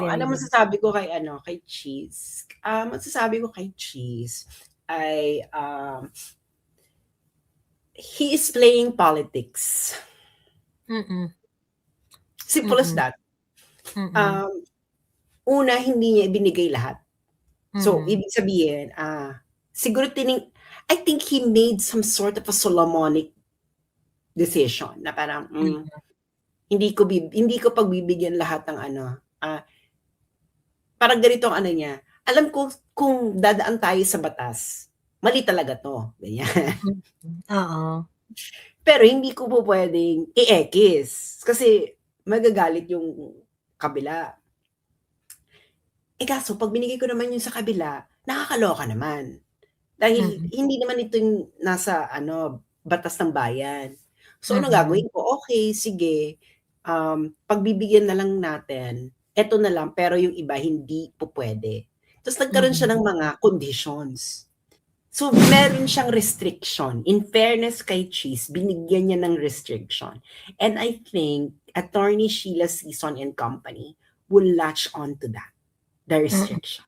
Very Ano good. masasabi ko kay ano, kay Cheese? Masasabi ko kay Cheese ay, he is playing politics. Mm. Simple as Mm. that. Mm. Una, hindi niya ibinigay lahat. So, Mm. ibig sabihin, siguro I think he made some sort of a Solomonic decision na parang, Mm. hindi ko pagbibigyan lahat ng ano, parang ganito ang ano niya, alam ko kung dadaan tayo sa batas, mali talaga 'to, ganyan. Oo. Pero hindi ko po puwedeng i-ekis kasi magagalit yung kabila. Eh, kaso 'pag binigay ko naman yun sa kabila, nakakaloka naman. Dahil Mm. hindi naman ito yung nasa ano, batas ng bayan. So, anong Mm. gagawin ko? Okey, sige, pagbibigyan na lang natin, eto na lang pero yung iba hindi pupuwede. Ta's nagkaroon siya Mm. ng mga conditions. So, meron siyang restriction. In fairness kay Cheese, binigyan niya ng restriction. And I think Attorney Sheila Sison and Company will latch on to that, the Mm. restriction.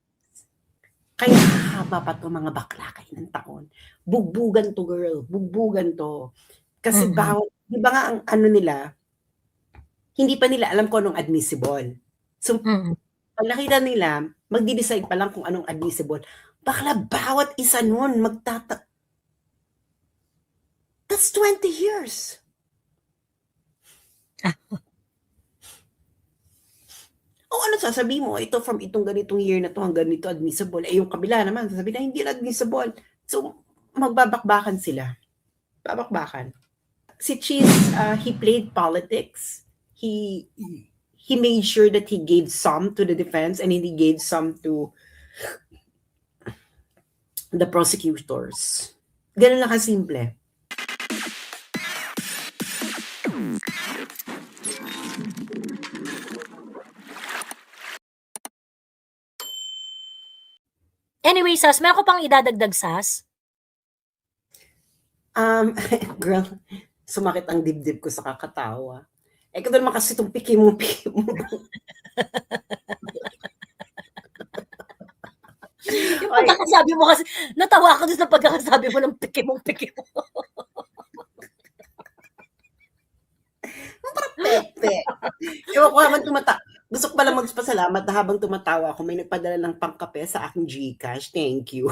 Kaya hahaba pa 'to mga bakla kayo ng taon. Bugbugan 'to girl, bugbugan 'to. Kasi Mm. 'di ba nga ang ano nila, hindi pa nila alam kung anong admissible. So, Mm. 'pag nakita nila, magde-decide pa lang kung anong admissible. Bakla bawat isa nun that's 20 years. O ano sasabihin mo, ito from itong ganitong year na 'to hanggang ganito admissible, eh, yung kabila naman sasabihin na hindi na admissible. So, magbabakbakan sila, babakbakan. Si Cheese, he played politics. He made sure that he gave some to the defense and he gave some to the prosecutors. Gano'n lang kasimple. Anyway, Sas, meron ka pang idadagdag, Sas? Girl, sumakit ang dibdib ko sa kakatawa. Eh, ikaw naman kasi 'tong piki mo. Yung Ay, pagkakasabi mo kasi, natawa ako dun sa pagkakasabi mo ng piki mo. parang pepe. Ewan ko habang gusto ko palang magpasalamat na habang tumatawa ako may nagpadala ng pangkape sa aking GCash. Thank you.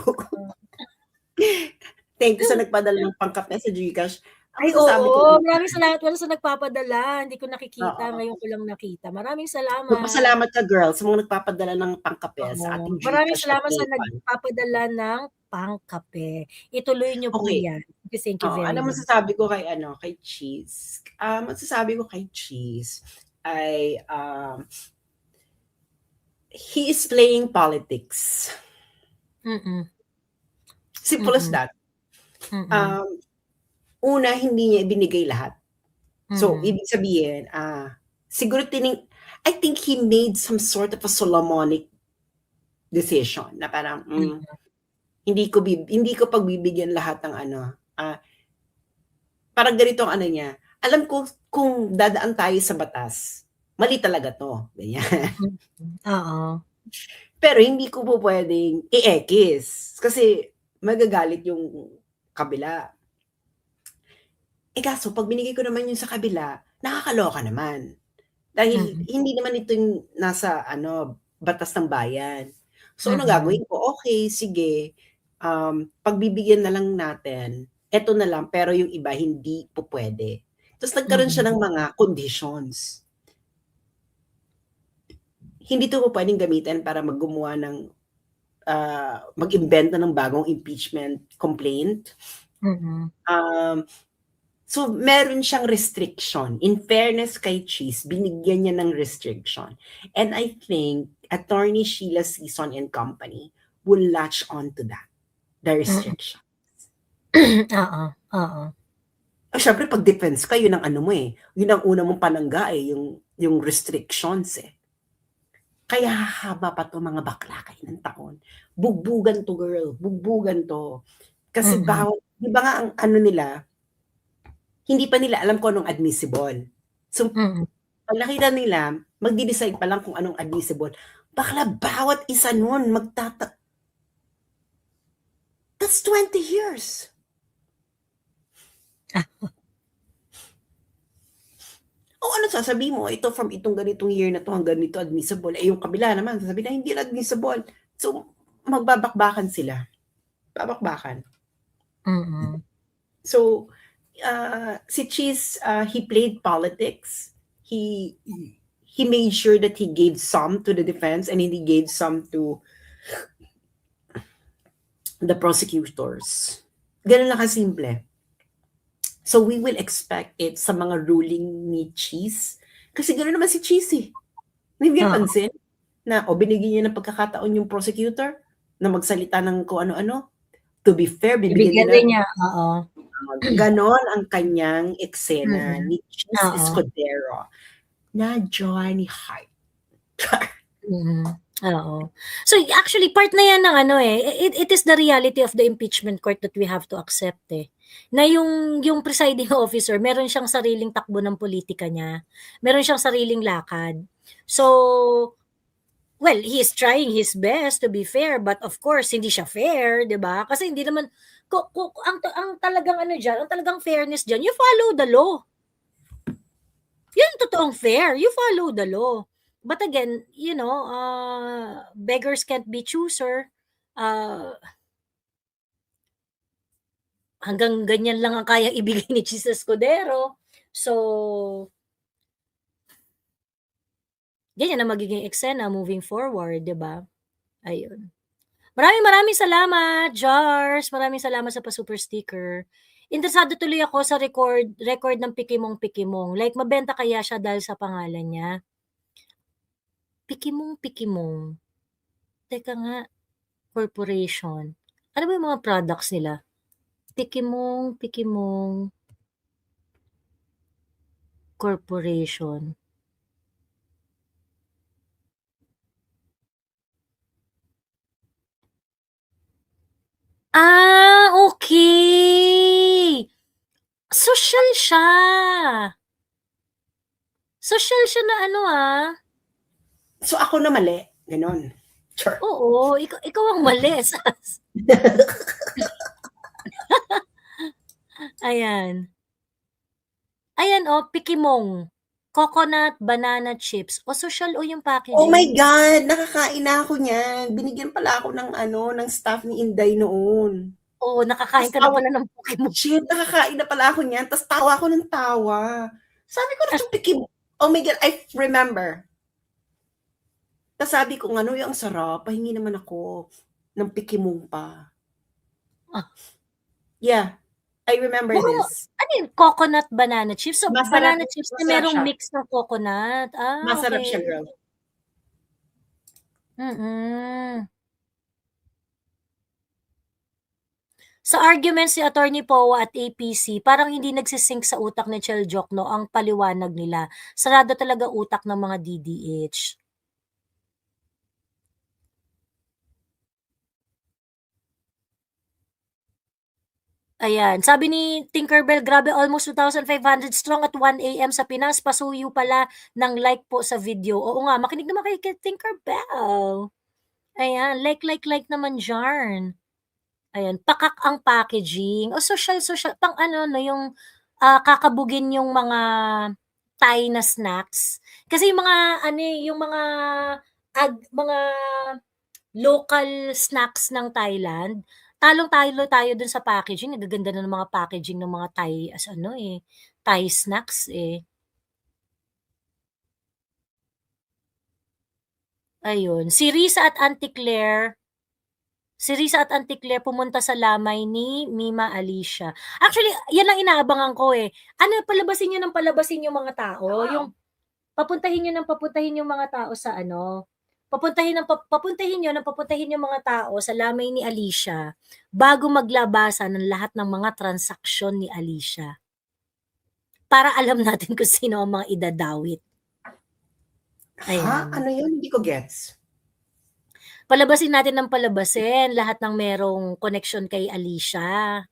Thank you sa nagpadala ng pangkape sa GCash. Ang Ay, masasabi ko oo. lang Maraming diyan salamat pala sa nagpapadala. Hindi ko nakikita, oo. ngayon ko lang nakita. Maraming salamat. Magpasalamat ka girl sa mga nagpapadala ng pangkape sa Oo. ating Maraming GCash at salamat sa PayPal. nagpapadala ng pangkape. Ituloy niyo po Okey. 'yan. Thank you Oo, very ano much. masasabi ko kay ano, kay Cheese? Masasabi ko kay Cheese ay, he is playing politics. Mm. Simple as Mm. that. Mm. Una, hindi niya ibinigay lahat. So, Mm. ibig sabihin, siguro I think he made some sort of a Solomonic decision na parang, Mm. hindi ko pagbibigyan lahat ng ano, parang ganito ang ano niya, alam ko kung dadaan tayo sa batas, mali talaga 'to, ganyan. Mm. Oo. Pero hindi ko po puwedeng i-ekis kasi magagalit yung kabila. Eh, kaso 'pag binigay ko naman yun sa kabila, nakakaloka naman. Dahil Mm. hindi naman ito yung nasa ano, batas ng bayan. So, anong Mm. gagawin ko? Okey, sige, pagbibigyan na lang natin, eto na lang pero yung iba hindi pupuwede. Ta's nagkaroon siya Mm. ng mga conditions. Hindi 'to pupuwedeng gamitin para gumawa ng, mag-imbento ng bagong impeachment complaint. Mm. So, meron siyang restriction. In fairness kay Cheese, binigyan niya ng restriction. And I think Attorney Sheila Sison and Company will latch on to that, the Mm. restriction. Oo, oo. Siyempre 'pag defense ka yun ang ano mo, yun ang una mong panangga, yung restrictions, eh. Kaya hahaba pa 'to mga bakla kayo ng taon. Bugbugan 'to girl, bugbugan 'to. Kasi Mm. 'di ba nga ang ano nila, hindi pa nila alam kung anong admissible. So, Mm. Pag nakita nila, magde-decide pa lang kung anong admissible. Bakla, bawat isa nun that's 20 years. O ano sasabihin mo, ito from itong ganitong year na to hanggang ganito admissible. Eh yung kabila naman, sasabihin na hindi admissible. So, magbabakbakan sila. Babakbakan. Mm. So, si Cheese, he played politics. He made sure that he gave some to the defense and he gave some to the prosecutors. Ganun lang kasimple. So we will expect it sa mga ruling ni Cheese. Kasi gano'n naman si Cheese eh. Hindi Oo. pansin na binigyan niya ng pagkakataon yung prosecutor na magsalita ng kung ano-ano. To be fair, bibigyan Ibigyan nila. din niya, oo. Ganon ang kanyang eksena Mm. ni Cheese Oo. Escudero na Johnny Hyde. Oo. So actually part na yan ng it is the reality of the impeachment court that we have to accept na yung presiding officer meron siyang sariling takbo ng politika niya, meron siyang sariling lakad. So well, he is trying his best to be fair, but of course hindi siya fair, 'di ba? Kasi hindi naman ang talagang diyan, ang talagang fairness diyan, you follow the law. Yun totoong fair, you follow the law. But again, beggars can't be chooser. Hanggang ganyan lang ang kayang ibigay ni Cheese Escudero. So, ganyan ang magiging eksena moving forward, 'di ba? Ayun. Maraming salamat, Jars. Maraming salamat sa pa-super sticker. Interesado tuloy ako sa record ng Pikimong. Like, mabenta kaya siya dahil sa pangalan niya? Pikimong. Teka nga, corporation. Ano ba yung mga products nila? Pikimong Corporation. Okay! Social siya. Social siya na So ako na mali. Ganon. Sure. Oo, ikaw ang mali. Ayan. Ayan Pikimong. Coconut banana chips. O social o yung packaging. Oh my God! Nakakain na ako niyan. Binigyan pala ako ng staff ni Inday noon. Oo, nakakain ka na pala ng Pikimong. Shit, nakakain na pala ako niyan. Tapos tawa ako ng tawa. Sabi ko na itong Pikimong. Oh my God, I remember. Tapos sabi ko, yung sarap. Pahingi naman ako ng Pikimong pa. Yeah. I remember this. Ano yung coconut banana chips? So, Masarap, banana chips na merong siya. mix ng coconut. Masarap Okay. siya, girl. Sa arguments ni Attorney Powa at APC, parang hindi nagsisync sa utak ni Chel Jokno ang paliwanag nila. Sarado talaga utak ng mga DDH. Ayan, sabi ni Tinkerbell, grabe almost 2,500 strong at 1 AM sa Pinas, pasuyo pala ng like po sa video. Oo nga, makinig naman kay Tinkerbell. Ayan, like naman dyan. Ayan, pakak ang packaging. O social, pang yung kakabugin yung mga Thai na snacks. Kasi yung mga, yung mga local snacks ng Thailand, talong-talo tayo dun sa packaging. Nagaganda na ng mga packaging ng mga Thai Thai snacks Ayun. Si Risa at Auntie Claire pumunta sa lamay ni Mima Alicia. Actually, yan lang inaabangan ko palabasin nyo yung mga tao. Yung papuntahin yung mga tao sa papuntahin yung mga tao sa lamay ni Alicia bago maglabasan ng lahat ng mga transaksyon ni Alicia. Para alam natin kung sino ang mga idadawit. Ha? Ano yun? Hindi ko gets. Palabasin natin ng palabasin lahat ng merong connection kay Alicia.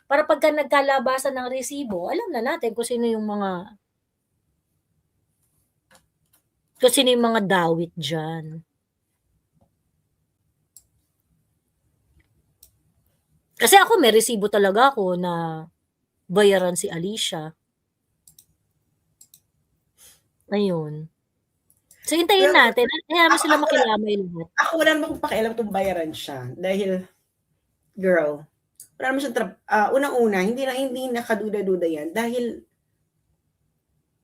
Para pagka nagkalabasan ng resibo, alam na natin kung sino yung mga Kasi sino yung mga dawit dyan? Kasi ako may resibo talaga ako na bayaran si Alicia. Ayun. So, hintayin Well, natin. Hayaan mo ako, sila ako, makilamay lahat. ako wala naman akong pakialam kung bayaran siya. Dahil, girl, wala naman siyang unang-una, hindi nakaduda-duda yan. Dahil,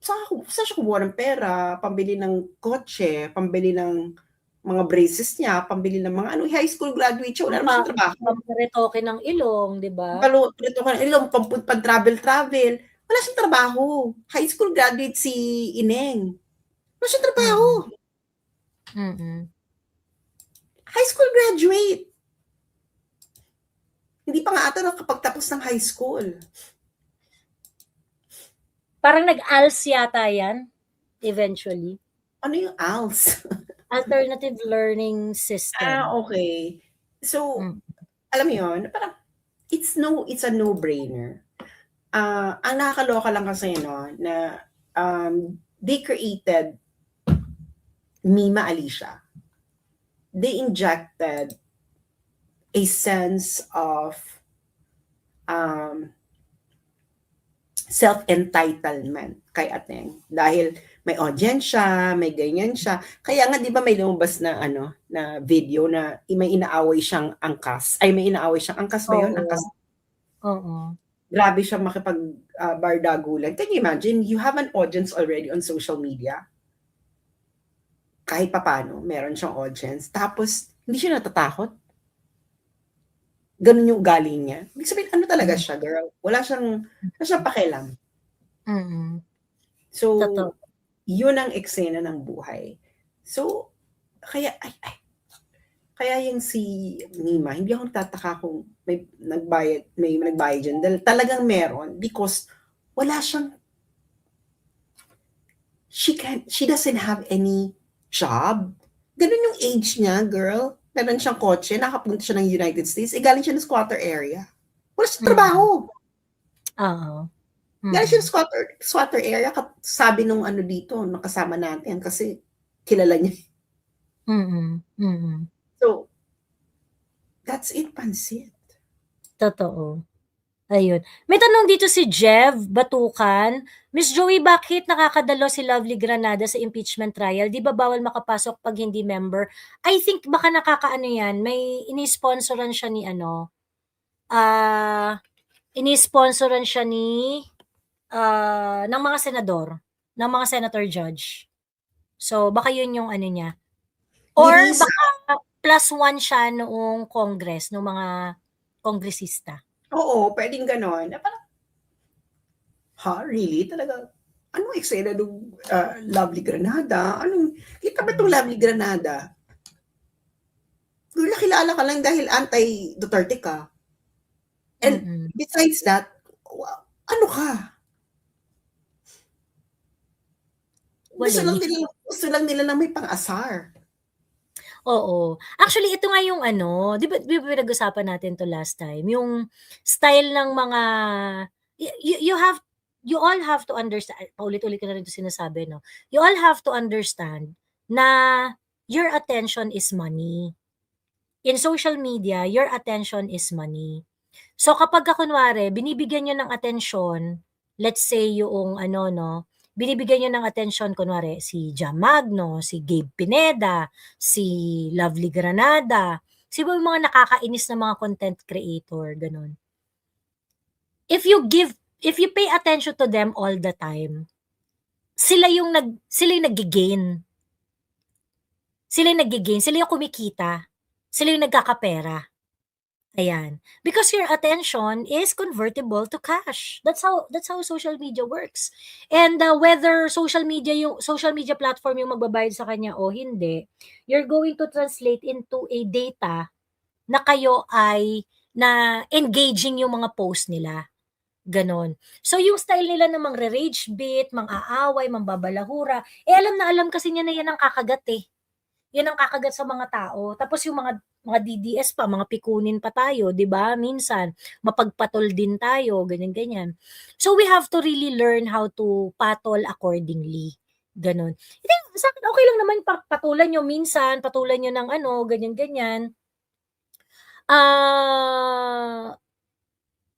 saan siya kumuha ng pera, pambili ng kotse, pambili ng mga braces niya, pambili ng mga high school graduate siya, wala naman siyang trabaho. Pamparetoke ng ilong, di ba? Paluto ka ng ilong, pag-travel-travel, wala siyang trabaho. High school graduate si Ineng. Wala siyang trabaho. Mm-mm. High school graduate. Hindi pa nga ata nakapagtapos ng high school. Parang nag-ALS yata yan, eventually. Ano yung ALS? Alternative Learning System. Okay. So, alam mo yun, parang, it's a no-brainer. Ang nakakaloka lang kasi, no, na they created Mima Alicia. They injected a sense of self-entitlement kay Ateng. Dahil may audience siya, may ganyan siya. Kaya nga, di ba may lumabas na, na video na may inaaway siyang angkas. Ay, may inaaway siyang angkas ba yun? Angkas. Oo. Grabe siya makipag-bardagulan. Can you imagine? You have an audience already on social media. Kahit papano, meron siyang audience. Tapos, hindi siya natatakot. Ganun yung ugali niya. Ibig sabihin, ano talaga siya, girl? Wala siyang pakialam. So, Totoo. yun ang eksena ng buhay. So, kaya yung si Mima, hindi ako nagtataka kung may nagbayad dyan. Dahil talagang meron because wala siyang, she doesn't have any job. Ganun yung age niya, girl. Meron siyang kotse, nakapunta siya ng United States, galing siya ng squatter area. Wala siyang trabaho. Oo. Galing siya ng squatter area, sabi nung dito, nakasama natin, kasi kilala niya. So, that's it, Pansit. Totoo. Ayun. May tanong dito si Jev Batukan. Miss Joey, bakit nakakadalo si Lovely Granada sa impeachment trial? Di ba bawal makapasok pag hindi member? I think baka nakakaano yan. May ini-sponsoran siya ni ini-sponsoran siya ni ng mga senador, ng mga senator judge. So, baka yun yung niya. Or baka +1 siya noong Congress, noong mga kongresista. Oo, pwedeng ganon. Parang, really? Talaga? Anong eksena ng Lovely Granada? Kita ba itong Lovely Granada? Kilala ka lang dahil anti-Duterte ka. And besides that, ano ka? Gusto lang nila na may pang-asar. Oo. Actually, ito nga yung di ba pinag-usapan natin to last time, yung style ng mga, you all have to understand, paulit-ulit ko na rin ito sinasabi, no? You all have to understand na your attention is money. In social media, your attention is money. So kapag kunwari, binibigyan nyo ng atensyon, let's say yung binibigyan nyo ng atensyon, kunwari, si Jam Magno, si Gabe Pineda, si Lovely Granada, siguro yung mga nakakainis na mga content creator, ganun. If you pay attention to them all the time, sila yung nag-gain. Sila yung kumikita. Sila yung nagkakapera. Ayan. Because your attention is convertible to cash. That's how social media works. And whether social media platform yung magbabayad sa kanya o hindi, you're going to translate into a data na kayo ay na engaging yung mga post nila. Ganon. So yung style nila na mang-rage bit, mang-aaway, mambabalahura, alam na alam kasi niya na yan ang kakagat eh. Yan ang kakagat sa mga tao. Tapos yung mga DDS pa, mga pikunin pa tayo, 'di ba? Minsan mapagpatol din tayo, ganyan-ganyan. So we have to really learn how to patol accordingly. gano'n. Hindi, sa'kin okey lang naman patulan niyo minsan, patulan niyo ng ano, ganyan-ganyan. Ah,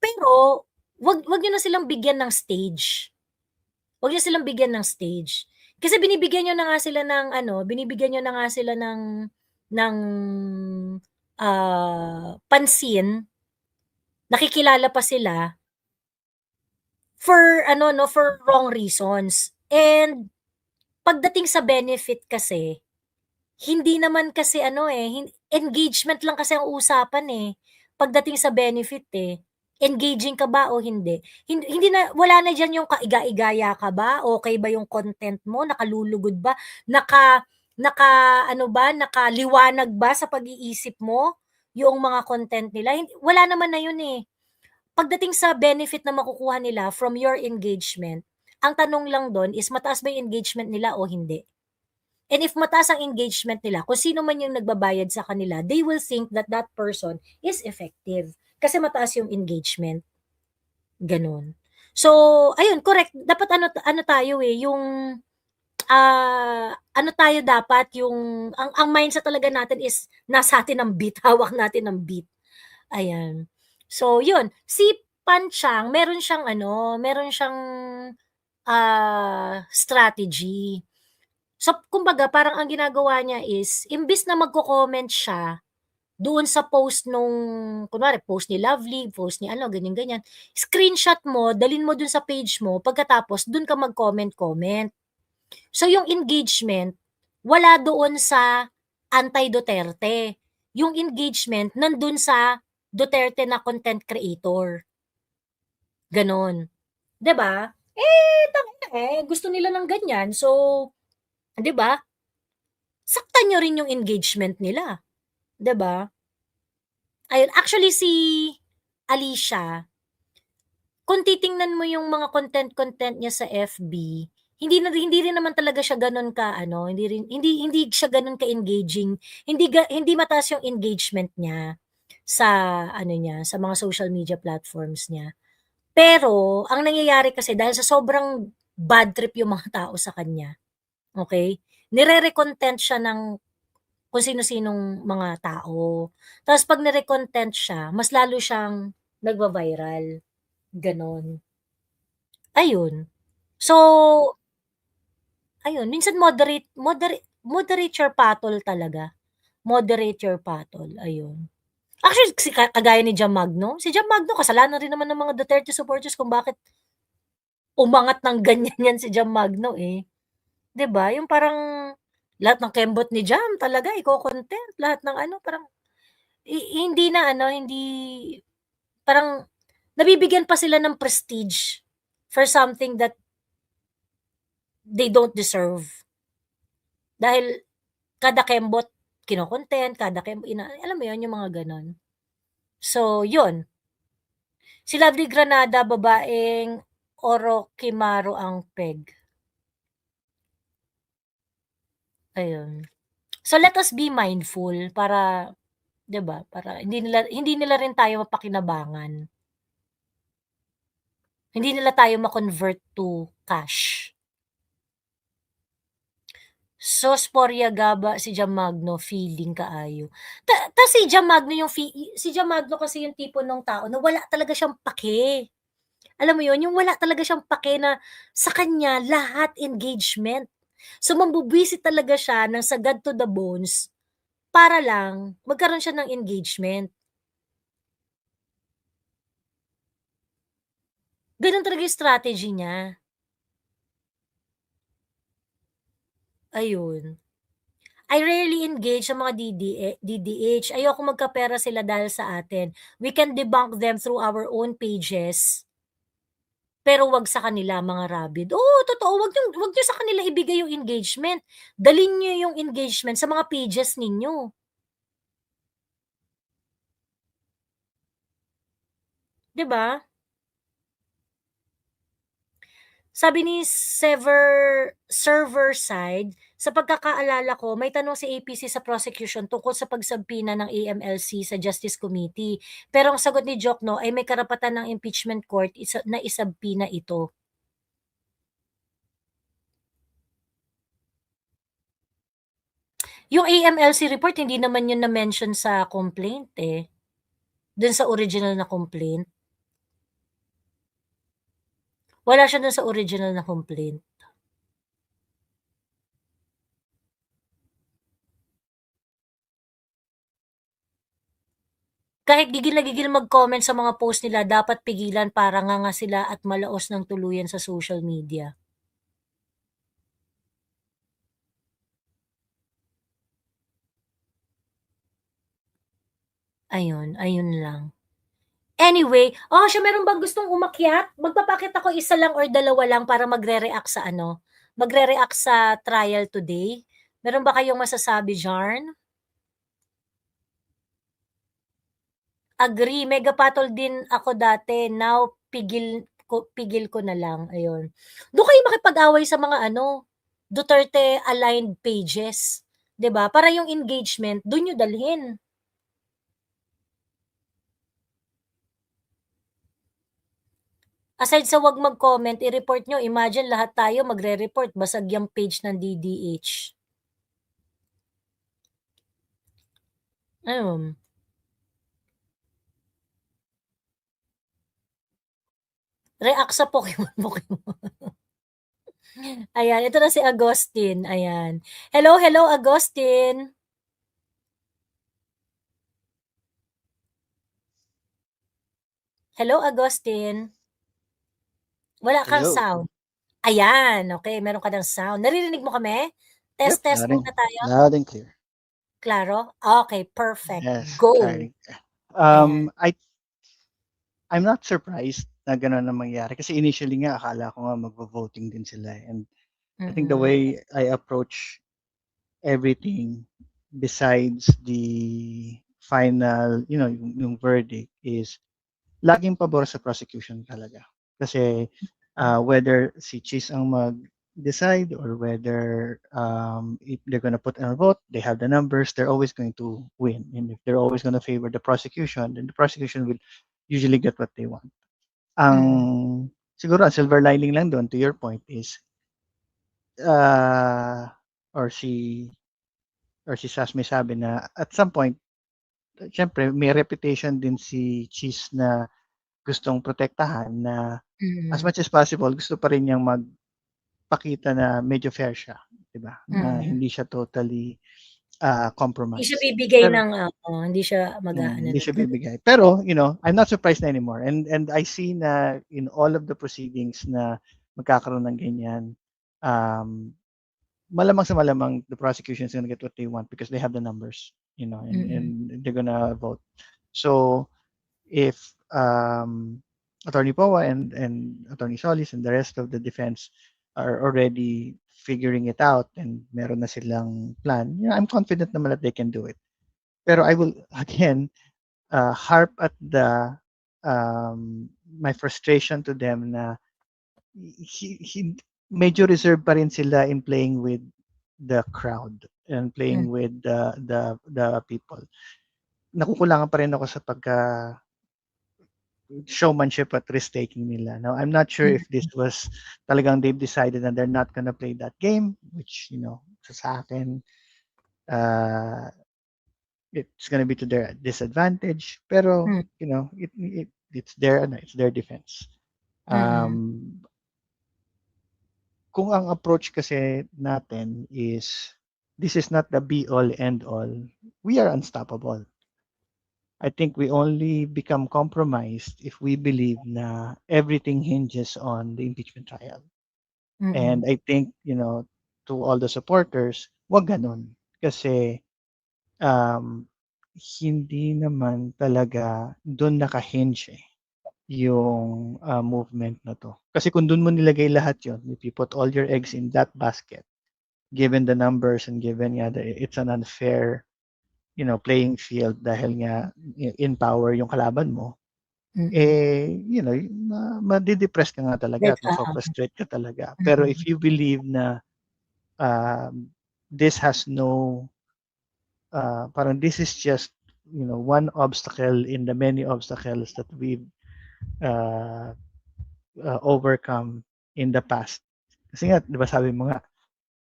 pero wag niyo na silang bigyan ng stage. Wag niyo silang bigyan ng stage. Kasi binibigyan niyo na nga sila ng ano, binibigyan niyo na nga sila ng, pansin, nakikilala pa sila for ano 'no, for wrong reasons. And pagdating sa benefit kasi, hindi naman kasi ano, eh, engagement lang kasi ang usapan, eh, pagdating sa benefit, eh. Engaging ka ba o hindi? Hindi na wala na diyan yung kaiga-igaya ka ba, okey ba yung content mo, nakalulugod ba, naka naka-ano ba, nakaliwanag ba sa pag-iisip mo yung mga content nila, wala naman na yun, eh. Pagdating sa benefit na makukuha nila from your engagement, ang tanong lang dun is mataas ba yung engagement nila o hindi? And if mataas ang engagement nila, kung sino man yung nagbabayad sa kanila, they will think that that person is effective. Kasi mataas yung engagement, gano'n. So, ayun correct, dapat ano ano tayo, eh, yung, ano tayo dapat yung ang mindset talaga natin is nasa atin ang beat, hawak natin ang beat, ayan. So yun, si Panchang meron siyang ano, meron siyang, strategy. So, kumbaga parang ang ginagawa niya is imbes na magko-comment siya doon sa post nung kunwari post ni Lovely, post ni ano, ganyan-ganyan, screenshot mo, dalhin mo dun sa page mo, pagkatapos dun ka mag-comment-comment. So, yung engagement wala doon sa anti-Duterte, yung engagement nandun sa Duterte na content creator, gano'n, 'di ba? Eh, tangina, eh, gusto nila ng ganyan so, 'di ba? Saktan niyo rin yung engagement nila, 'di ba? Ayun, actually si Alicia, kung titingnan mo yung mga content niya sa FB, hindi rin naman talaga siya gano'n ka-ano, hindi siya gano'n ka-engaging, hindi mataas yung engagement niya sa ano niya, sa mga social media platforms niya. Pero ang nangyayari kasi dahil sa sobrang bad trip yung mga tao sa kanya, okey, nire-recontent siya ng kung sino-sinong mga tao. Tapos 'pag nire-content siya, mas lalo siyang nagva-viral, gano'n. Ayun. So, ayun minsan moderate your patol talaga. Moderate your patol, ayun. Actually kagaya ni Jam Magno, si Jam Magno kasalanan rin naman ng mga Duterte supporters kung bakit umangat ng ganyan 'yan si Jam Magno, eh. 'Di ba, yung parang lahat ng kembot ni Jam talaga iko-content, lahat ng ano parang hindi na ano, hindi parang nabibigyan pa sila ng prestige for something that they don't deserve. Dahil kada kembot kino-content, kada alam mo yun, yung mga gano'n. So yun, si Lovely Granada babaeng Oroquimaru ang peg, ayun. So let us be mindful para 'di ba, para hindi nila rin tayo mapakinabangan. Hindi nila tayo ma-convert to cash. Sos Poryagaba si Jamagno feeling kaayo. Si Jamagno yung si Jamagno kasi yung tipo nung tao na wala talaga siyang pake. Alam mo yun, yung wala talaga siyang pake na sa kanya lahat engagement. So mambubwisit talaga siya ng sagad to the bones para lang magkaroon siya ng engagement. Gano'n talaga yung strategy niya, ayun. I rarely engage sa mga DDH. Ayokong magkapera sila dahil sa atin. We can debunk them through our own pages, pero 'wag sa kanila mga rabid. Oo, totoo, 'wag niyo sa kanila ibigay yung engagement. Dalhin niyo yung engagement sa mga pages ninyo, 'di ba? Sabi ni server side, sa pagkakaalala ko may tanong si APC sa prosecution tungkol sa pagsubpina ng AMLC sa Justice Committee. Pero ang sagot ni Jokno ay may karapatan ng impeachment court na isubpina ito. Yung AMLC report hindi naman yun na-mention sa complaint, eh, dun sa original na complaint. Wala siya dun sa original na complaint. Kahit gigil na gigil mag-comment sa mga post nila, dapat pigilan para nganga sila at malaos ng tuluyan sa social media. Ayun, ayun lang. Anyway, siya meron bang gustong umakyat? Magpapakit ako isa lang or dalawa lang para magre-react sa ano, magre-react sa trial today. Meron ba kayong masasabi diyan? Agree, mega patol din ako dati, now pigil ko na lang, ayun. Do'n kayo makipag-away sa mga ano, Duterte aligned pages, 'di ba? Para yung engagement do'n niyo dalhin. Aside sa 'wag mag-comment, i-report niyo, imagine lahat tayo magre-report basag yang page ng DDH. Ayun. React sa Pokemon, Pokemon. Ayan, ito na si Agustin, ayan. Hello, hello Agustin. Hello Agustin. Wala kang Hello. sound. Ayan, okey meron ka ng sound. Naririnig mo kami? Yep, Test, test loud and, muna tayo. loud and clear. Klaro? Okey, perfect. Yes, Go. sorry. Ayan. I'm not surprised na gano'n ang mangyari kasi initially nga akala ko nga magvo-voting din sila, and I think the Mm. way I approach everything besides the final, yung verdict is laging pabor sa prosecution talaga. Kasi whether si Cheese ang mag-decide or whether if they're gonna put in a vote, they have the numbers, they're always going to win. And if they're always gonna favor the prosecution, then the prosecution will usually get what they want. Mm. Siguro ang silver lining lang doon, to your point, is uh, or si Sas may sabi na at some point, syempre may reputation din si Cheese na gustong protektahan, na as Mm. much as possible gusto pa rin niyang magpakita na medyo fair siya, 'di ba? Na Mm. hindi siya totally Hindi siya compromised. bibigay Pero ng hindi siya mag-aano hindi ng siya gano'n. bibigay. Pero, I'm not surprised na anymore, and I see na in all of the proceedings na magkakaroon ng ganyan, um, malamang sa malamang the prosecution is gonna get what they want because they have the numbers, and Mm. they're gonna vote. So if Attorney Poa and Attorney Solis and the rest of the defense are already figuring it out and meron na silang plan, I'm confident naman that they can do it. Pero I will again harp at my frustration to them na medyo reserved pa rin sila in playing with the crowd and Hmm. playing with the people. Nakukulangan pa rin ako sa pagka showmanship at risk-taking nila. Now, I'm not sure Mm. if this was talagang they've decided that they're not gonna play that game, which, sa akin, it's gonna be to their disadvantage. Pero, Hmm. it's their defense. Mm. Kung ang approach kasi natin is this is not the be all end all, we are unstoppable. I think we only become compromised if we believe na everything hinges on the impeachment trial. And Mm. I think, to all the supporters, wag ganun. Kasi hindi naman talaga doon naka-hinge yung movement na to. Kasi kung doon mo nilagay lahat yon, if you put all your eggs in that basket, given the numbers and given nga that it's an unfair, playing field dahil nga in power yung kalaban mo, Mm. madidepress ka nga talaga Like, at mafo-frustrate ka talaga. Pero mm. if you believe na um, this has no, parang this is just, one obstacle in the many obstacles that we've uh, overcome in the past. Kasi nga, di ba sabi mo nga,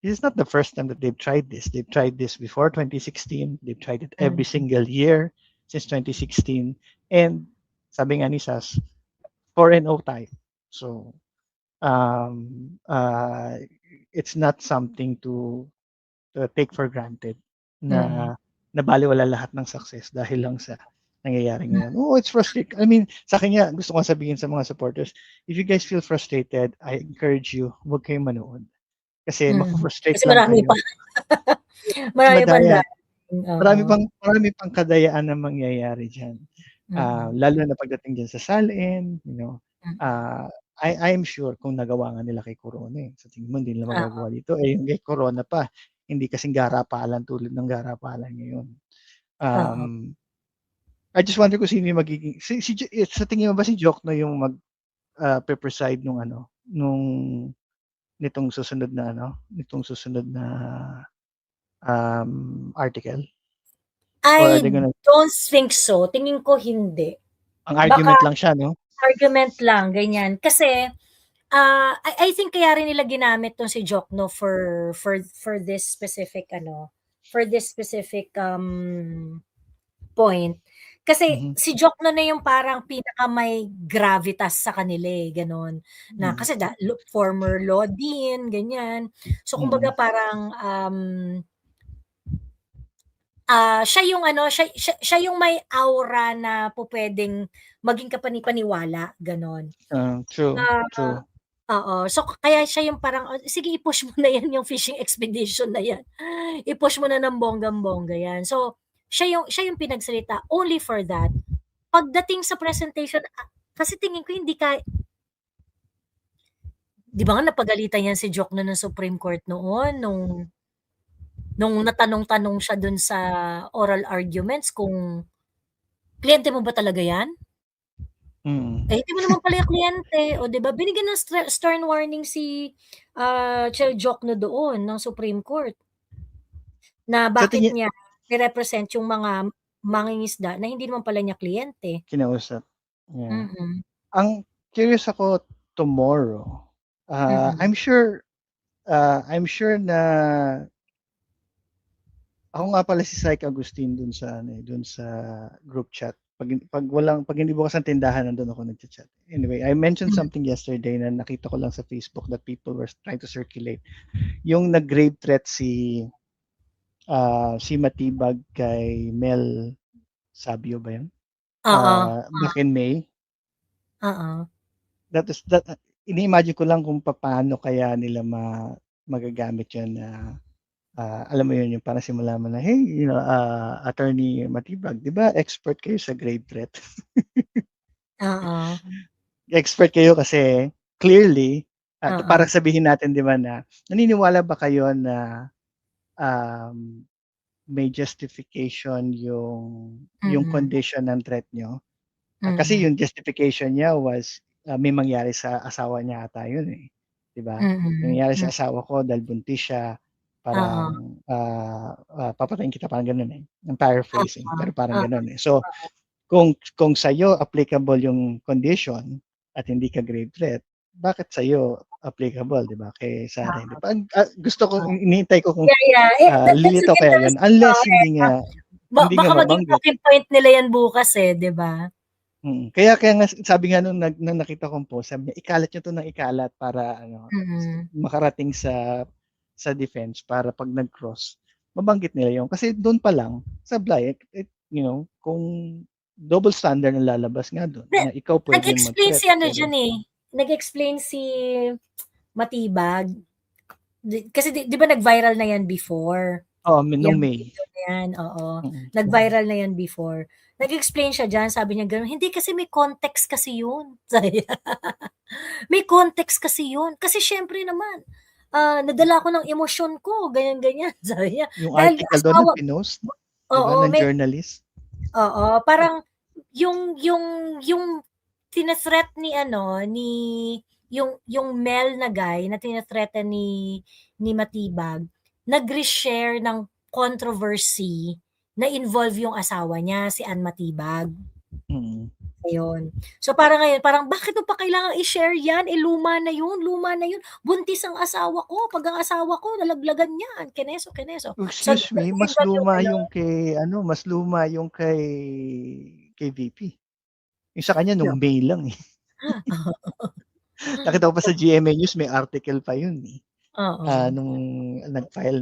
this is not the first time that they've tried this. They've tried this before 2016. They've tried it every Mm. single year since 2016. And sabi nga ni Sas, 4-0 tayo. So, it's not something to take for granted Mm. na nabaliwala lahat ng success dahil lang sa nangyayari Mm. ngayon. Oh, it's frustrating. I mean, sa akin nga, gusto ko sabihin sa mga supporters, if you guys feel frustrated, I encourage you, huwag kayong manood. Kasi Mm. mapufrustrate Kasi lang marami kayo. pa. Marami pang Madaya. darating. Marami pang kadayaan na mangyayari dyan. Mm. Lalo na pagdating dyan sa SALN, you know, Mm. I'm sure kung nagawa nga nila kay Corona eh. Sa tingin mo, hindi nila Oo. magagawa dito. Eh, yung kay Corona pa, hindi kasing garapalan tulad ng garapalan ngayon. Oo. I just wonder kung sino yung magiging, sa tingin mo ba si Jokno yung preside nung nitong susunod na article? Or are I they gonna, don't think so. Tingin ko hindi. ang Baka argument lang siya, no? argument lang, ganyan. Kasi, I think kaya rin nila ginamit tong si Jokno for this specific point. Kasi Mhm. si Jokno na yung parang pinaka may gravitas sa kanila eh, gano'n. Na Mm. kasi former law dean, ganyan. So kumbaga parang siya yung siya yung may aura na pupuwedeng maging kapani-paniwala, gano'n. True, Ah, true. Oo. So kaya siya yung parang, sige i-push mo na yan yung fishing expedition na yan. I-push mo na ng bonggang-bongga yan. So siya yung pinagsalita only for that. Pagdating sa presentation, kasi tingin ko hindi 'di ba nga napagalitan yan si Jokno ng Supreme Court noon nung natanong-tanong siya dun sa oral arguments kung, "Kliyente mo ba talaga yan?" Mm. Eh, hindi mo naman pala yung kliyente, o 'di ba? Binigyan ng stern warning si, Chair Jokno doon ng Supreme Court. Na Sa bakit tingin, niya nirepresent yung mga mangingisda na hindi naman pala niya kliyente. kinausap. Yeah. Mm. Ang curious ako tomorrow. Mm. I'm sure na ako nga pala si Syke Agustin dun sa group chat. Pag hindi bukas ang tindahan, nandun ako nagchat. Anyway, I mentioned something yesterday na nakita ko lang sa Facebook that people were trying to circulate. Yung nag-grave threat si Matibag kay Mel Sabio ba yun? Oo. Back in May. Oo. That ini-imagine ko lang kung paano kaya nila magagamit yun na alam mo yun, yung parang simula mo na, hey, Attorney Matibag, di ba expert kayo sa grave threat? Oo. Expert kayo kasi clearly, Oo. para sabihin natin, di ba, na naniniwala ba kayo na may justification yung condition ng threat nyo? Kasi yung justification niya was may mangyari sa asawa niya ata yun eh. Di ba? Nangyari sa asawa ko dahil buntis siya, parang papatayin kita, parang ganun eh. Ang paraphrasing, pero parang ganun eh. So, kung sa'yo applicable yung condition at hindi ka grave threat, bakit sa'yo applicable, di ba? Kay Sara, di ba? Gusto ko, inihintay ko kung lilito kaya yun. Unless hindi nga baka maging mabanggit. talking point nila yan bukas eh, di ba? Kaya nga sabi nga nung nakita kong post, sabi niya, ikalat niyo to ng ikalat para makarating sa defense, para pag nag-cross, mabanggit nila yun. Kasi doon pa lang, sablay, kung double standard na lalabas nga doon, na ikaw pwedeng Nag-explain mag-threat. si dyan eh. Nag-explain si Matibag. Kasi di ba nag-viral na yan before? Nung May. Yan, oo. Nag-viral na yan before. Nag-explain siya dyan, sabi niya gano'n, hindi kasi may context kasi yun. May context kasi yun. Kasi syempre naman, nadala ko ng emosyon ko, ganyan-ganyan. Sabi niya. Yung article doon na pinost, diba, ng journalist? Oo, parang yung tina-threat yung Mel na guy na tina-threaten ni Matibag, nag-reshare ng controversy na involve yung asawa niya, si Ann Matibag. Ayun. So parang ngayon, parang bakit mo pa kailangang i-share yan? luma na yun, buntis ang asawa ko, 'pag ang asawa ko nalaglagan niyan, keneso. So Excuse me, mas luma yung kay VP. Yung sa kanya nung May lang eh. Nakita ko pa sa GMA News may article pa yun eh. Oo. Nung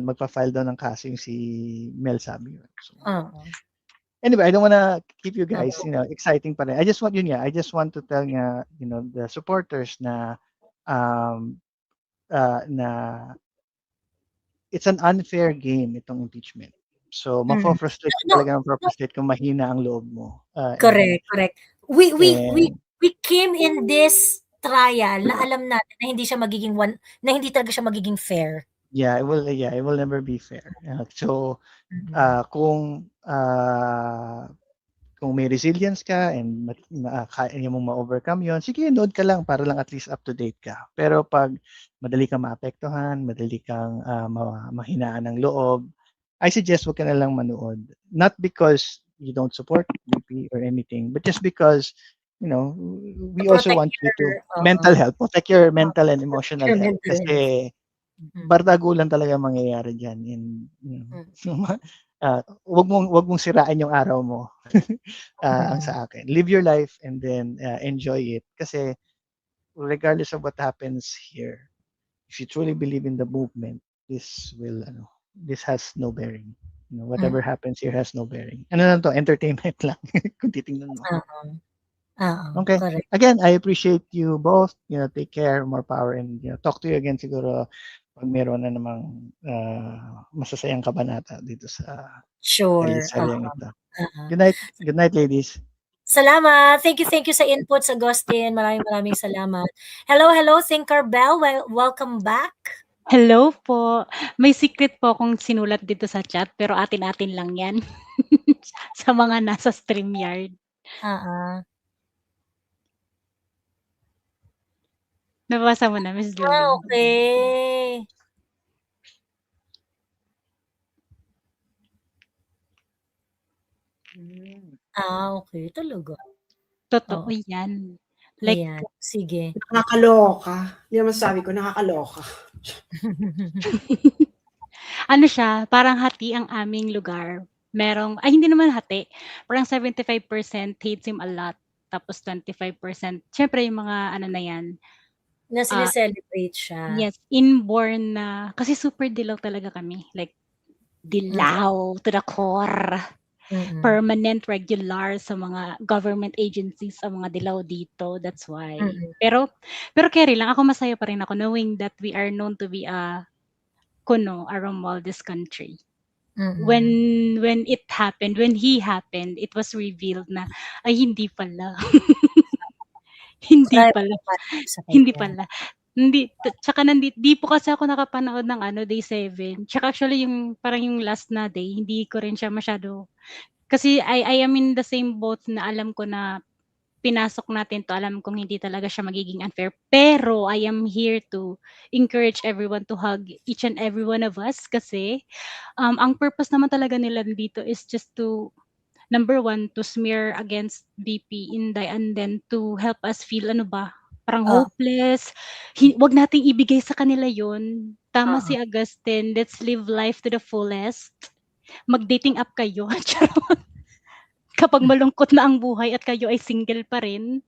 magpa-file daw ng kaso yung si Mel Sabio. So, Oo. anyway, I don't wanna keep you guys, exciting pa rin. I just want to tell the supporters na na it's an unfair game itong impeachment. So, mapofrustrate kung mahina ang loob mo. Correct. We came in this trial na alam natin na hindi talaga siya magiging fair. Yeah, it will never be fair. So, kung may resilience ka and kaya mong ma-overcome yon, sige, nood ka lang para lang at least up to date ka. Pero pag madali kang maapektuhan, madali kang mahinaan ng loob, I suggest wag ka na lang manood. Not because you don't support VP or anything, but just because we also want you to mental health, protect your mental and emotional health. Kasi bardagulan talaga mangyayari diyan wag mong sirain yung araw mo. Ang sa akin, live your life and then enjoy it, kasi regardless of what happens here, if you truly believe in the movement, this has no bearing. Whatever happens here has no bearing. Ano lang to, entertainment lang kung titingnan mo. Okay. Correct. Again, I appreciate you both. Take care, more power, and talk to you again siguro pag meron na namang masasayang kabanata dito sa seryeng ito. Good night, ladies. Salamat. Thank you sa inputs, Agustin. Maraming salamat. Hello, Tinkerbell. Welcome back. Hello po. May secret po akong sinulat dito sa chat, pero atin-atin lang yan. Sa mga nasa StreamYard. Nabasa mo na, Ms. Julie. Okay. Okay. Talaga. Totoo yan. Ayan. Sige. Nakakaloka. Hindi naman sabi ko, nakakaloka. Ano siya, parang hati ang aming lugar. Hindi naman hati. Parang 75% hates him a lot. Tapos 25%, syempre yung mga na yan. Na sineselebrate siya. Yes, inborn na. Kasi super dilaw talaga kami. Like, dilaw to the core. Permanent, regular sa mga government agencies, sa mga dilaw dito. That's why. Pero carry lang, ako masaya pa rin ako knowing that we are known to be a Romualdez country. When it happened, when he happened, it was revealed na, ay hindi pala. Hindi pala. Tsaka di po kasi ako nakapanood ng Day 7. Tsaka actually yung parang yung last na day, hindi ko rin siya masyado. Kasi I am in the same boat na alam ko na pinasok natin to, alam kong hindi talaga siya magiging unfair. Pero I am here to encourage everyone to hug each and every one of us, kasi ang purpose naman talaga nila dito is just to, number one, to smear against BP Inday, and then to help us feel parang hopeless. Wag nating ibigay sa kanila yon. Tama si Agustin, let's live life to the fullest. Mag-dating up kayo. Kapag malungkot na ang buhay at kayo ay single pa rin,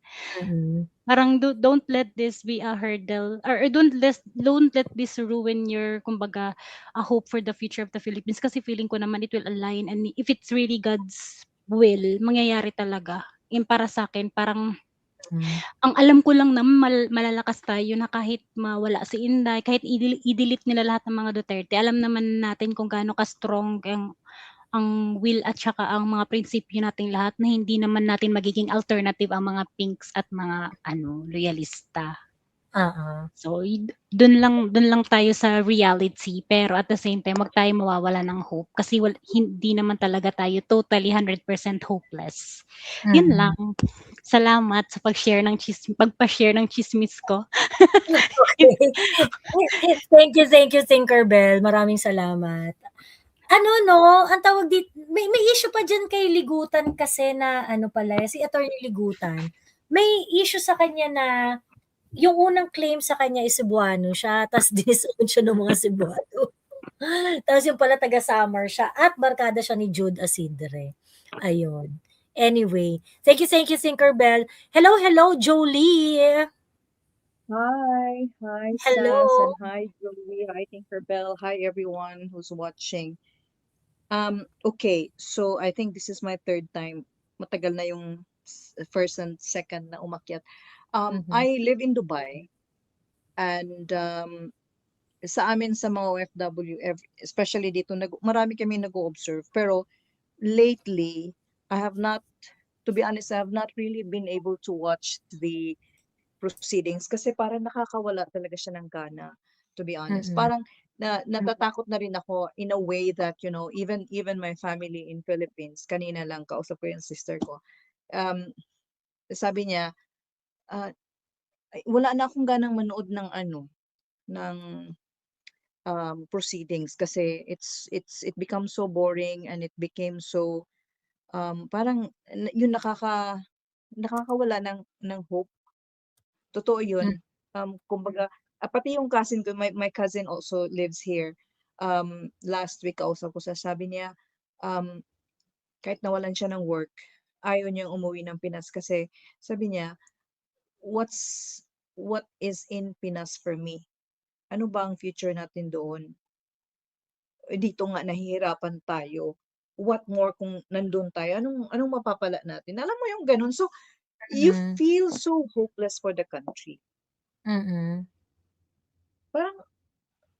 parang don't let this be a hurdle, or don't let this ruin your, kumbaga, a hope for the future of the Philippines. Kasi feeling ko naman it will align, and if it's really God's will, mangyayari talaga. Para sa akin, parang ang alam ko lang naman malalakas tayo na kahit mawala si Inday, kahit i-delete nila lahat ng mga Duterte, alam naman natin kung gaano ka-strong ang will at saka ang mga prinsipyo nating lahat, na hindi naman natin magiging alternative ang mga pinks at mga loyalista. So dun lang tayo sa reality, pero at the same time wag tayo mawawala ng hope, kasi hindi naman talaga tayo totally 100% hopeless. Yun lang. Salamat sa pagpa-share ng chismis ko. Thank you, Tinkerbell. Maraming salamat. Ano 'no, ang tawag may issue pa diyan kay Ligutan kasi na ano pala, si Attorney Ligutan, may issue sa kanya na yung unang claim sa kanya is Cebuano siya ta's dinisown siya ng mga Cebuano. Tapos yung pala taga-Samar siya at barkada siya ni Jude Asidre, ayun. Anyway, thank you Tinkerbell. Hello, hello Jolie! Hi, Sass, and Hello! hi, Joey, hi, Tinkerbell, hi, everyone who's watching. Okay, so I think this is my third time. Matagal na yung first and second na umakyat. Mhm. I live in Dubai, and sa amin sa mga OFW, especially dito, marami kami nag-o-observe. Pero lately, to be honest, I have not really been able to watch the proceedings kasi parang nakakawala talaga siya ng gana, to be honest. Mm. Parang natatakot na rin ako in a way that, even my family in Philippines, kanina lang kausap ko yung sister ko. Sabi niya, wala na akong ganang manood ng ng proceedings kasi it becomes so boring and it became so parang yun nakakawala ng hope. Totoo yun. Kumbaga, pati yung cousin ko, my cousin also lives here. Last week kausap ko sabi niya, kahit nawalan siya ng work, ayaw niyang umuwi ng Pinas kasi sabi niya, what is in Pinas for me? Ano ba ang future natin doon? Dito nga nahihirapan tayo. What more kung nandun tayo? Anong mapapala natin? Alam mo yung ganun. So, you feel so hopeless for the country. Mm. Parang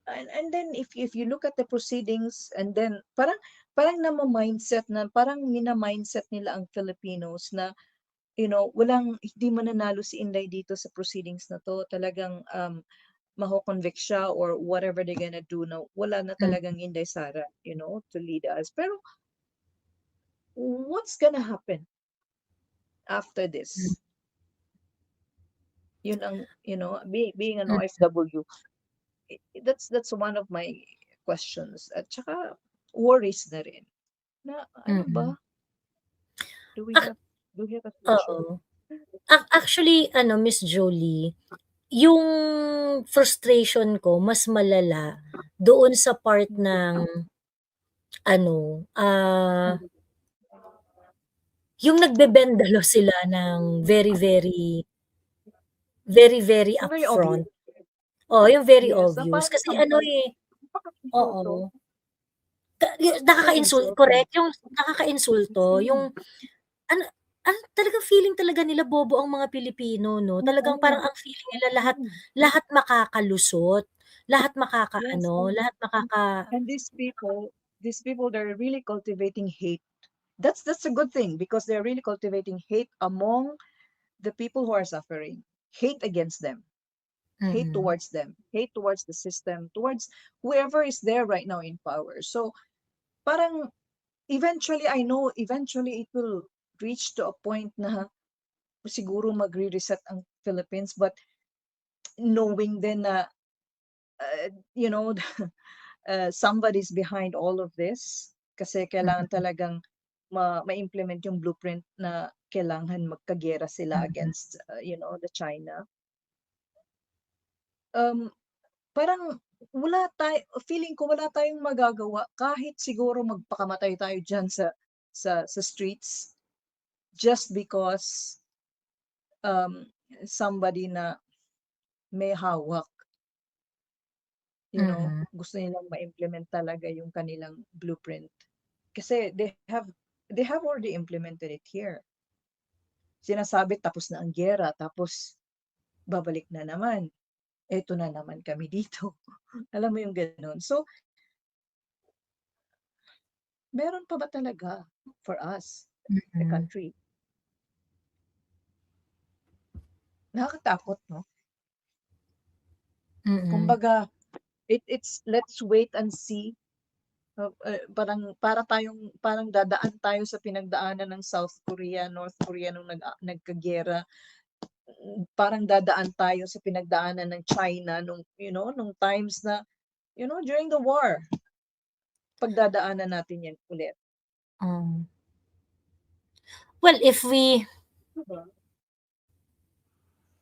and then if you look at the proceedings and then parang mindset na parang mina-mindset nila ang Filipinos na hindi mananalo si Inday dito sa proceedings na to, talagang maho-convict siya or whatever they're gonna do na wala na talagang Inday Sara to lead us. Pero what's gonna happen after this? Yun ang being an OFW, that's one of my questions at saka worries na rin na ano ba, do we have a future? Oo. Actually Miss Jolie, yung frustration ko mas malala doon sa part ng yung nagbebendalo sila ng very, very, very, very Yung very obvious. upfront. Yung very Yes, na obvious. parang Kasi napaka-insulto. oo. Nakaka-insulto, correct, yung nakaka-insulto, yung ano talagang feeling talaga nila bobo ang mga Pilipino 'no, talagang parang ang feeling nila lahat makakalusot, lahat Yes, lahat and these people, they're really cultivating hate. That's a good thing because they're really cultivating hate among the people who are suffering. Hate against them. Hate towards them. Hate towards the system, towards whoever is there right now in power. So, parang eventually, I know eventually it will reach to a point na siguro magre-reset ang Philippines, but knowing then na somebody's behind all of this kasi kailangan talagang ma-implement yung blueprint na kailangan magkagera sila against the China. Parang feeling ko wala tayong magagawa kahit siguro magpakamatay tayo diyan sa streets just because somebody na may hawak gusto nilang ma-implement talaga yung kanilang blueprint. Kasi they have already implemented it here. Sinasabi tapos na ang giyera, tapos babalik na naman. Eto na naman kami dito. Alam mo yung gano'n. So, meron pa ba talaga for us, the country? Nakakatakot, no? Kumbaga, it's let's wait and see. Parang dadaan tayo sa pinagdaanan ng South Korea, North Korea nung nagkagera. Parang dadaan tayo sa pinagdaanan ng China nung times na during the war. pagdadaanan natin yan ulit. Well, if we Diba?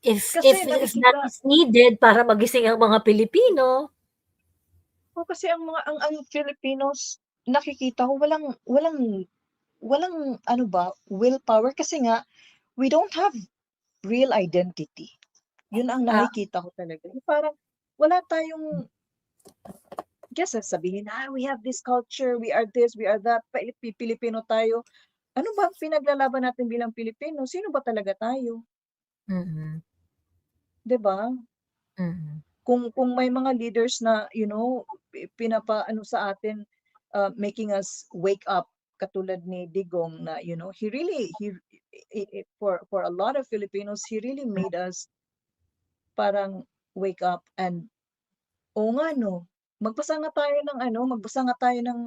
if Kasi if that nakikita, is needed para magising ang mga Pilipino. kasi ang Filipinos, nakikita ko walang ano ba, willpower kasi nga we don't have real identity. Yun ang Ah, nakikita ko talaga. Yung parang wala tayong, guess sabihin, we have this culture, we are this, we are that, Pilipino tayo. Ano ba ang pinaglalaban natin bilang Pilipino? Sino ba talaga tayo? mm, 'Di ba? mm. Kung may mga leaders na, pinapaano sa atin, making us wake up, katulad ni Digong na, he really, for a lot of Filipinos, he really made us parang wake up and, oo nga no, magbasa nga tayo ng,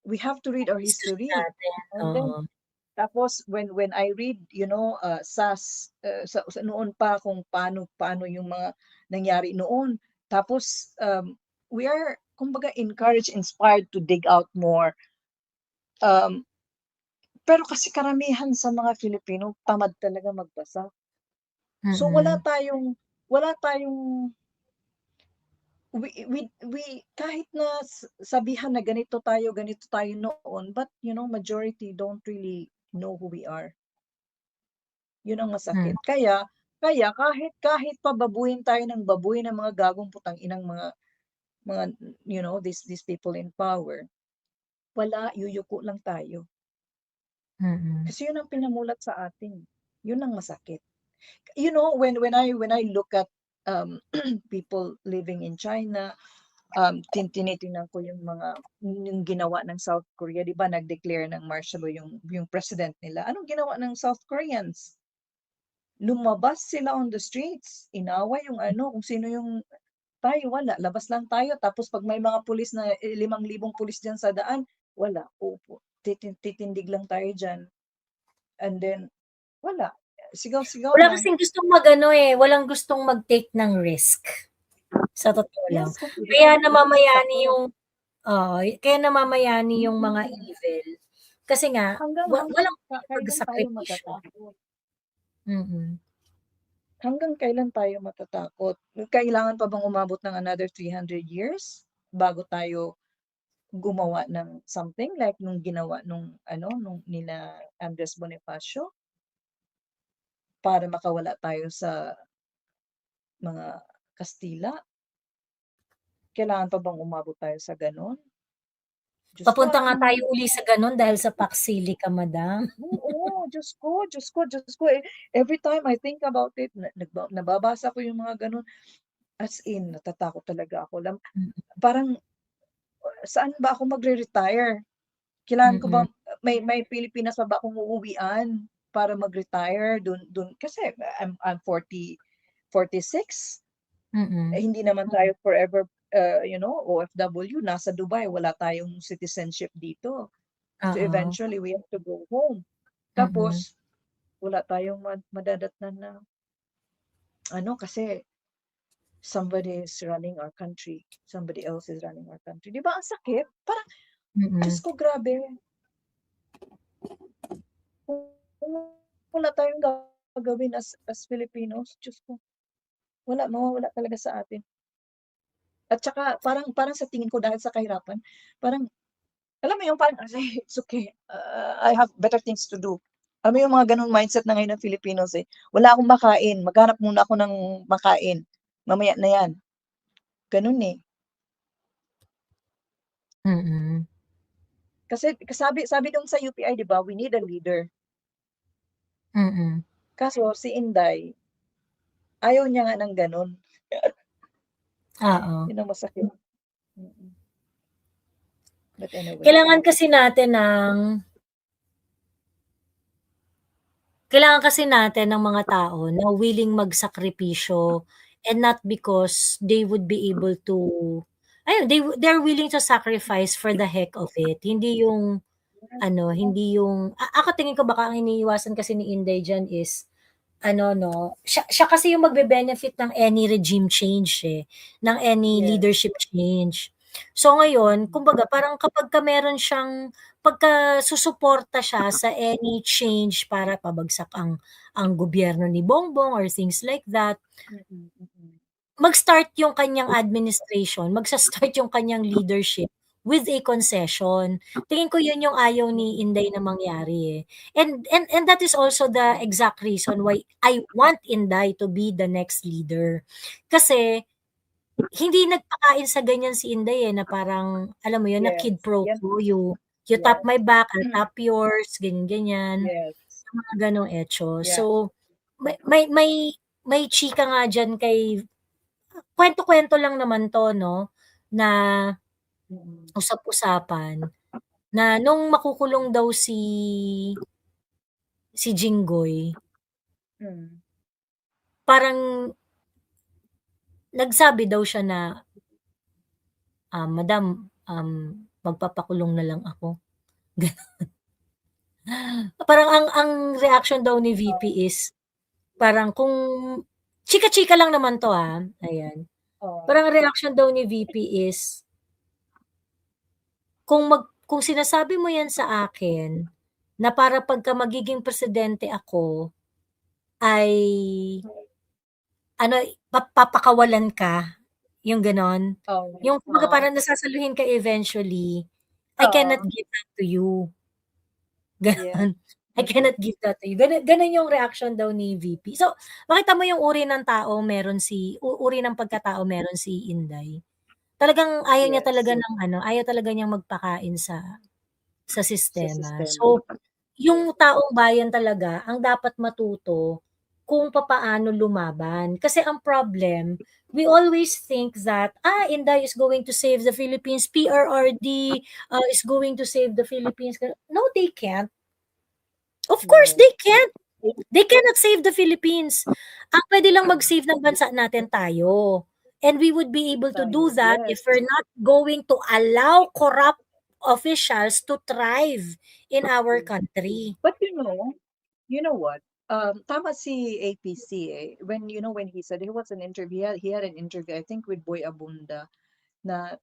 we have to read our History history. natin, And then, oo. tapos when I read, SAS, sa noon pa kung paano yung mga nangyari noon. Tapos we are kumbaga encouraged, inspired to dig out more. Pero kasi karamihan sa mga Filipino tamad talaga magbasa. So wala Mm. tayong we kahit na sabihan na ganito tayo noon, but majority don't really know who we are. Yun ang Mm. masakit. Kaya kahit pa babuyin tayo ng babuy ng mga gagong putang inang mga these people in power, wala, yuyuko lang tayo. Mm. Kasi yun ang pinamulat sa atin. Yun ang masakit. When I look at people living in China, tinitingnan ko yung ginawa ng South Korea, 'di ba? Nag-declare ng martial law yung president nila. Anong ginawa ng South Koreans? Lumabas sila on the streets, inaway yung kung sino yung tayo, wala, labas lang tayo. Tapos pag may mga pulis na 5,000 pulis dyan sa daan, wala, upo, titindig lang tayo dyan. And then, wala, sigaw-sigaw Wala lang. kasing gustong walang gustong mag-take ng risk. Sa totoo lang. Yes, completely. Kaya Yun ang namamayani sakit. yung kaya namamayani yung mga evil. Kasi nga Hanggang walang kailan tayo magsakripisyo. matatakot? Mm. Hanggang kailan tayo matatakot? Kailangan pa bang umabot ng another 300 years bago tayo gumawa ng something like nung ginawa nung nila Andres Bonifacio para makawala tayo sa mga Kastila? Kailangan pa bang umabot tayo sa ganon? Diyos ko, Papunta nga tayo uli sa ganun dahil sa Paksilica, madam. Oo, Diyos ko. Every time I think about it, nababasa ko yung mga ganon, as in, natatakot talaga ako. Parang, saan ba ako magre-retire? Kailangan ko ba, may Pilipinas pa ba akong uuwian para mag-retire dun? Kasi I'm 46. Hindi naman tayo forever, OFW, nasa Dubai, wala tayong citizenship dito. So eventually, we have to go home. Tapos, wala tayong madadatnan na, kasi somebody is running our country. Somebody else is running our country. Di ba ang sakit? Parang, Diyos ko, grabe. Kung wala tayong gagawin as Filipinos, Diyos ko, mawawala talaga sa atin. At saka, parang sa tingin ko, dahil sa kahirapan, parang, alam mo yung parang, it's okay, I have better things to do. Alam mo yung mga ganun mindset na ngayon ng Filipinos wala akong makain, maghanap muna ako ng makain. Mamaya na yan. Ganun eh. Kasi sabi dong sa UPI, di ba, we need a leader. Kaso si Inday, ayaw niya nga ng ganun. Yun ang masakit. But anyway. Kailangan kasi natin ng mga tao na willing magsakripisyo, and not because they would be able to, they're willing to sacrifice for the heck of it. Hindi yung, ako tingin ko baka ang iniiwasan kasi ni Inday dyan is, siya kasi yung magbe-benefit ng any regime change ng any leadership change. So ngayon, kumbaga parang kapagka meron siyang pagka susuporta siya sa any change para pabagsak ang gobyerno ni Bongbong or things like that, Mm, mm. mag-start yung kanyang administration, magsa-start yung kanyang leadership with a concession. Tingin ko yun yung ayaw ni Inday na mangyari, eh. And that is also the exact reason why I want Inday to be the next leader. Kasi hindi nagpakain sa ganyan si Inday, eh, na parang alam mo yun, na quid Yes. pro Yan. quo, you tap Yes. my back, I'll tap yours, ganyan-ganyan, Yes. mga ganong etso. Yeah. So, may chika nga diyan kay kwento-kwento lang naman 'to 'no, na Mm. usap-usapan na nung makukulong daw si Jinggoy, Mm. parang nagsabi daw siya na, "Madam, magpapakulong na lang ako." Gano'n. Parang ang reaction daw ni VP is parang kung chika-chika lang naman 'to, ayan. Oh. Parang ang reaction daw ni VP is, kung sinasabi mo 'yan sa akin na para pagka magiging presidente ako ay ano, papakawalan ka, yung gano'n. Oh. Yung kumbaga Oh. parang nasasaluhin ka eventually, I cannot Oo. give that to you, Yeah. gano'n. I cannot give that to you. Gano'n yung reaction daw ni VP. So, makita mo yung uri ng tao meron uri ng pagkatao meron si Inday. Talagang ayaw niya Yes. talaga ng ayaw talaga niyang magpakain sa Sa sistema. sistema. So, yung taong bayan talaga ang dapat matuto kung papaano lumaban. Kasi ang problem, we always think that, Inday is going to save the Philippines, PRRD is going to save the Philippines. No, they can't. Of course, No. they can't. They cannot save the Philippines. Ang pwede lang mag-save ng bansa natin tayo. And we would be able to do Tayo. that Yes. if we're not going to allow corrupt officials to thrive in our country. But you know what? Tama si APC eh. When he said he was an interview, he had an interview, I think with Boy Abunda, na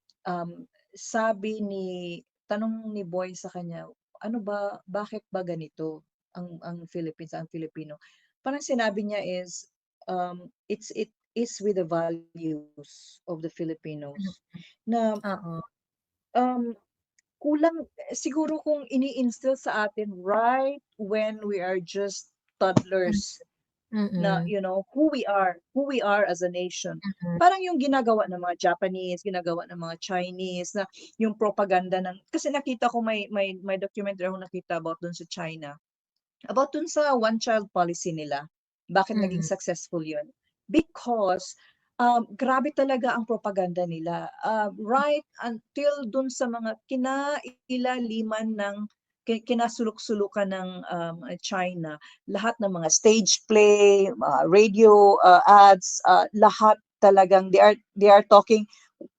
tanong ni Boy sa kanya, bakit ba ganito ang Philippines, ang Filipino? Parang sinabi niya is, it is with the values of the Filipinos na Oo. kulang siguro kung ini-instill sa atin right when we are just toddlers na who we are as a nation. Parang yung ginagawa ng mga Japanese, ginagawa ng mga Chinese, na yung propaganda kasi nakita ko may documentary ako nakita about dun sa China, about dun sa one child policy nila. Bakit naging successful yun? Because grabe talaga ang propaganda nila. Right until dun sa mga kinailaliman ng kinasulok-sulukan ng China, lahat ng mga stage play, radio ads, lahat talagang they are talking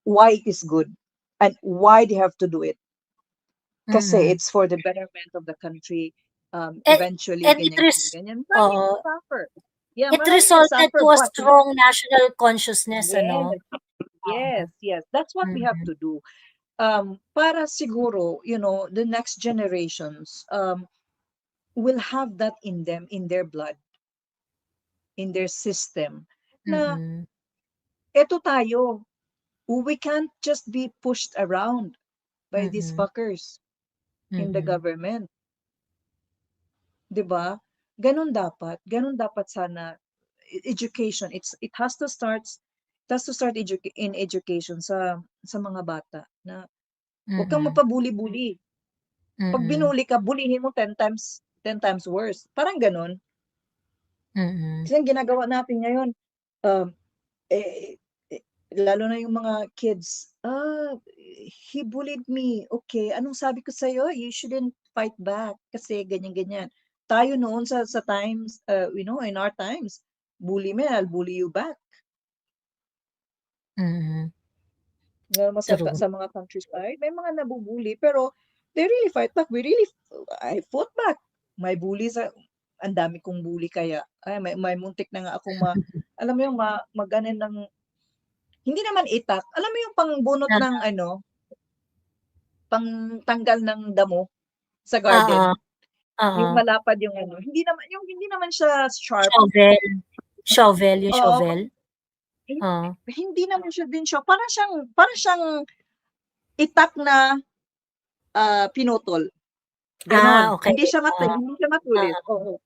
why it is good and why they have to do it. Kasi it's for the betterment of the country. Eventually, And it ganyan. Maraming suffer. Yeah, it maraming resulted suffer, to a but strong national consciousness, ano? yes. That's what we have to do. Para siguro, the next generations will have that in them, in their blood, in their system. Na eto tayo, we can't just be pushed around by these fuckers in the government. 'Di ba? Ganun dapat sana education. It has to start in education sa mga bata na huwag kang mapabuli-buli. Pag binuli ka, bulihin mo 10 times worse. Parang ganun. Kasi ang ginagawa natin ngayon, lalo na yung mga kids, he bullied me. Okay, anong sabi ko sa'yo? You shouldn't fight back kasi ganyan-ganyan. Tayo noon sa times, in our times, bully me, I'll bully you back. True. Sa mga countryside, may mga nabubuli, pero they really fight back. I fought back. May bully ang dami kong bully kaya, may muntik na nga akong alam mo yung maganin ng hindi naman itak. Alam mo yung pangbunot Ah. ng ano, pangtanggal ng damo sa Oo. garden. Yung Oo. malapad yung ano, hindi naman siya sharp. Shovel. Shovel, yung Oo, shovel? hin Oo. hindi naman siya din siya parang siyang itak na, pinutol, gano'n. Okay. Hindi siya matulis, oo.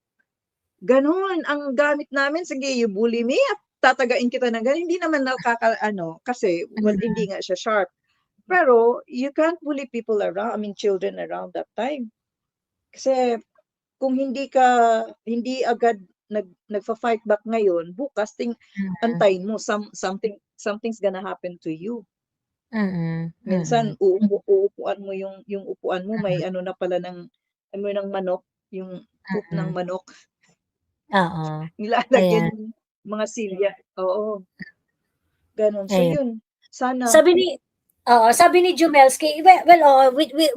Gano'n ang gamit namin, sige you bully me at tatagain kita ng ganyan, hindi naman nakakaano, kasi well, hindi nga siya sharp. Pero you can't bully people around, I mean children around that time. Kasi kung hindi agad nagfa-fight back ngayon, bukas antayin mo something's gonna happen to you. Minsan uupuan mo yung upuan mo may ano na pala ng manok, yung poop ng manok. Oo. Nilalagyan Ayan. yung mga silya, oo. Gano'n. So Ayan. yun, sana Sabi ni Jumelski,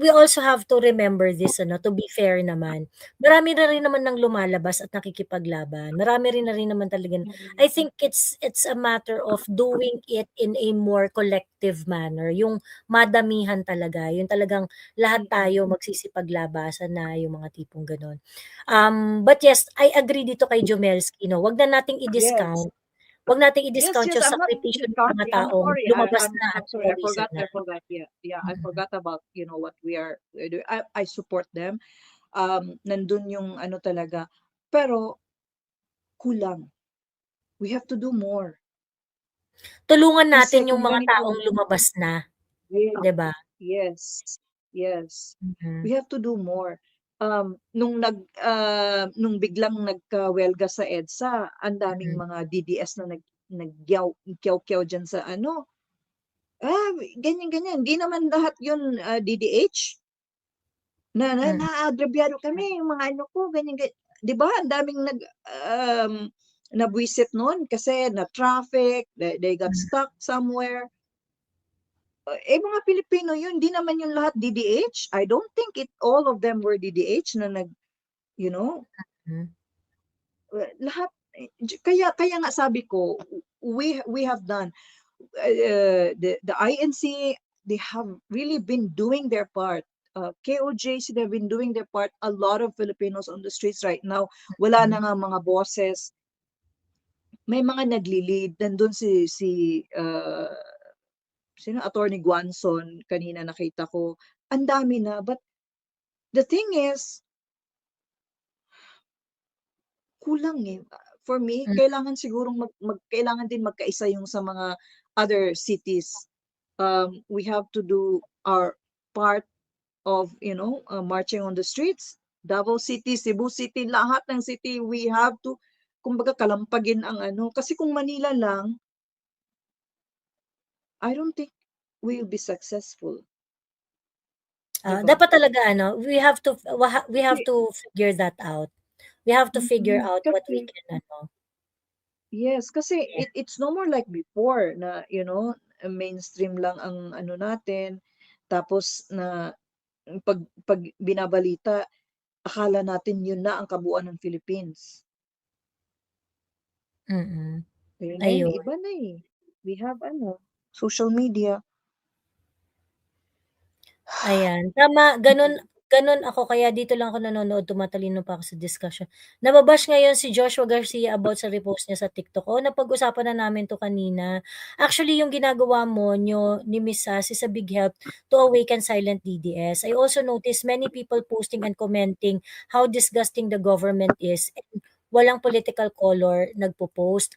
we also have to remember this, to be fair naman. Marami na rin naman ng lumalabas at nakikipaglaban. Marami rin na rin naman talaga. I think it's a matter of doing it in a more collective manner. Yung madamihan talaga. Yung talagang lahat tayo magsisipaglabasan na yung mga tipong ganun. But yes, I agree dito kay Jumelski, no. Wag na nating yes. i-discount. Wag nating i-discount yung I'm not sakripisyo ng mga discounting. I'm taong sorry. lumabas I'm na at sorry. I pinawisan forgot. na. Yeah, I forgot about, what we're doing. I support them. Nandun yung ano talaga. Pero kulang. We have to do more. Tulungan Kasi natin yung kung mga ganito, taong lumabas na, yes, 'di ba? yes. Mhm. We have to do more. Nung biglang nagkawelga sa EDSA, ang daming mga DDS na nagkiyaw-kiyaw dyan sa ano. Ganyan. Hindi naman lahat yun DDH. Naagrabyado kami, yung mga ano ko, ganyan. Di ba? Ang daming nabwisit noon kasi na traffic, they got stuck somewhere. Mga Pilipino yun, hindi naman yung lahat DDH. I don't think all of them were DDH na lahat. Kaya nga sabi ko, we have done, the INC, they have really been doing their part. KOJC, they've been doing their part. A lot of Filipinos on the streets right now, wala na nga mga bosses. May mga nagli-lead. Nandun sino, Attorney Guanzon, kanina nakita ko. Ang dami na. But the thing is, kulang eh. For me, kailangan sigurong kailangan din magkaisa yung sa mga other cities. We have to do our part of, marching on the streets. Davao City, Cebu City, lahat ng city, we have to, kumbaga kalampagin ang ano. Kasi kung Manila lang, I don't think we'll be successful. Diba? Dapat talaga we have to figure that out. We have to figure out what we can Yes, kasi it's no more like before na, mainstream lang ang ano natin. Tapos na pag binabalita, akala natin yun na ang kabuuan ng Philippines. Pero ngayon, Ayun. iba na eh. We have social media. Ayan, tama, ganun ako, kaya dito lang ako nanonood, tumatalino pa ako sa discussion. Nababash ngayon si Joshua Garcia about sa repost niya sa TikTok. Napag-usapan na namin 'to kanina. Actually, yung ginagawa mo ni Miss Sass is a big help to awaken silent DDS. I also noticed many people posting and commenting how disgusting the government is and walang political color nagpo-post.